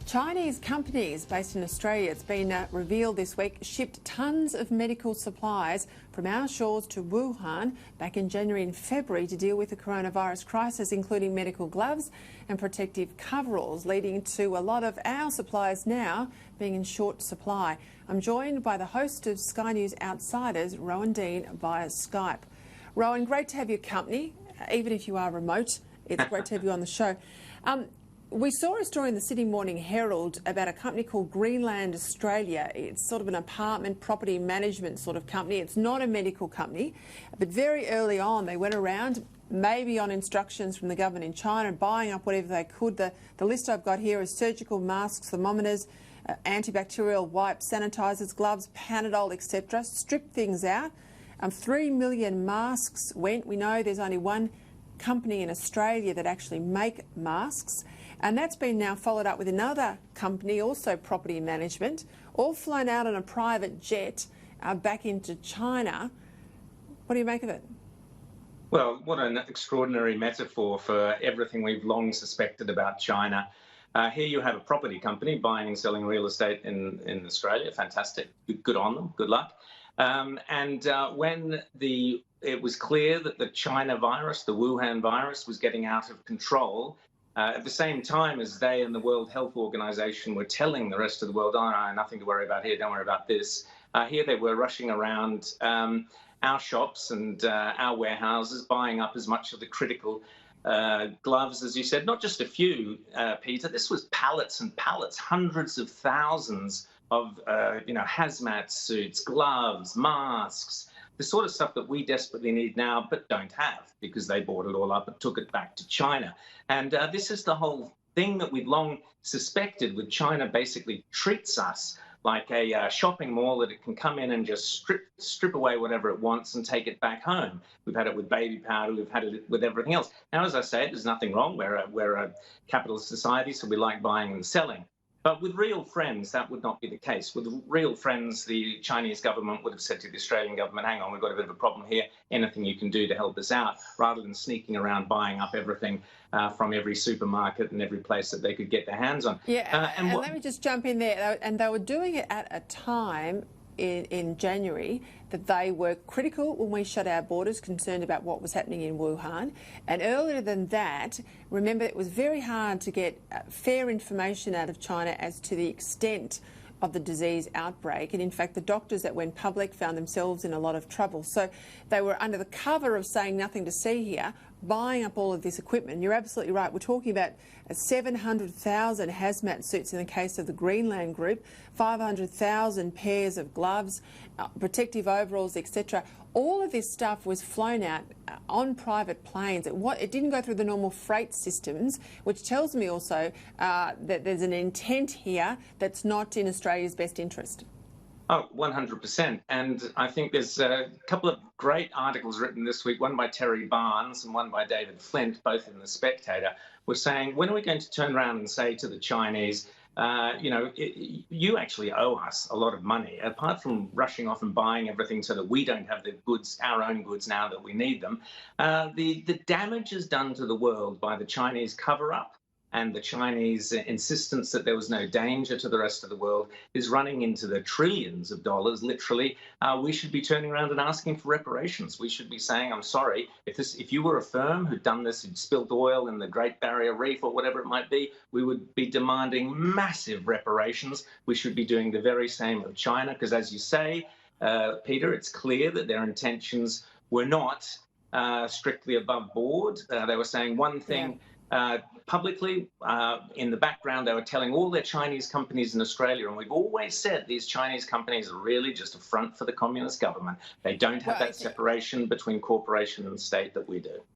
Chinese companies based in Australia, it's been revealed this week, shipped tons of medical supplies from our shores to Wuhan back in January and February to deal with the coronavirus crisis, including medical gloves and protective coveralls, leading to a lot of our supplies now being in short supply. I'm joined by the host of Sky News Outsiders, Rowan Dean, via Skype. Rowan, great to have your company, even if you are remote. It's great to have you on the show. We saw a story in the Sydney Morning Herald about a company called Greenland Australia. It's sort of an apartment property management sort of company. It's not a medical company, but very early on they went around, maybe on instructions from the government in China, buying up whatever they could. The list I've got here is surgical masks, thermometers, antibacterial wipes, sanitisers, gloves, Panadol, etc. Stripped things out. 3 million masks went. We know there's only one company in Australia that actually make masks. And that's been now followed up with another company, also property management, all flown out on a private jet back into China. What do you make of it? Well, what an extraordinary metaphor for everything we've long suspected about China. Here you have a property company buying and selling real estate in Australia. Fantastic. Good on them. Good luck. When it was clear that the China virus, the Wuhan virus, was getting out of control, at the same time as they and the World Health Organization were telling the rest of the world, oh, no, nothing to worry about here, don't worry about this, here they were rushing around our shops and our warehouses, buying up as much of the critical gloves, as you said, not just a few, Peter. This was pallets and pallets, hundreds of thousands of hazmat suits, gloves, masks, the sort of stuff that we desperately need now but don't have because they bought it all up and took it back to China. And this is the whole thing that we've long suspected with China. Basically treats us like a shopping mall that it can come in and just strip away whatever it wants and take it back home. We've had it with baby powder, we've had it with everything else. Now, as I say, there's nothing wrong. We're a capitalist society, so we like buying and selling. But with real friends, that would not be the case. With real friends, the Chinese government would have said to the Australian government, hang on, we've got a bit of a problem here, anything you can do to help us out, rather than sneaking around buying up everything from every supermarket and every place that they could get their hands on. Yeah, and let me just jump in there. And they were doing it at a time in January that they were critical when we shut our borders, concerned about what was happening in Wuhan. And earlier than that, remember, it was very hard to get fair information out of China as to the extent of the disease outbreak. And in fact, the doctors that went public found themselves in a lot of trouble. So they were under the cover of saying nothing to see here, buying up all of this equipment. And you're absolutely right. We're talking about 700,000 hazmat suits in the case of the Greenland group, 500,000 pairs of gloves, protective overalls, etc. All of this stuff was flown out on private planes. It didn't go through the normal freight systems, which tells me also that there's an intent here that's not in Australia's best interest. Oh, 100%. And I think there's a couple of great articles written this week, one by Terry Barnes and one by David Flint, both in The Spectator, were saying, when are we going to turn around and say to the Chinese, you actually owe us a lot of money, apart from rushing off and buying everything so that we don't have the goods, our own goods, now that we need them. The damage is done to the world by the Chinese cover-up, and the Chinese insistence that there was no danger to the rest of the world is running into the trillions of dollars, literally. We should be turning around and asking for reparations. We should be saying, I'm sorry, if you were a firm who'd done this, who'd spilled oil in the Great Barrier Reef or whatever it might be, we would be demanding massive reparations. We should be doing the very same of China, because as you say, Peter, it's clear that their intentions were not strictly above board. They were saying one thing, publicly, in the background, they were telling all their Chinese companies in Australia, and we've always said these Chinese companies are really just a front for the communist government. They don't have that separation between corporation and state that we do.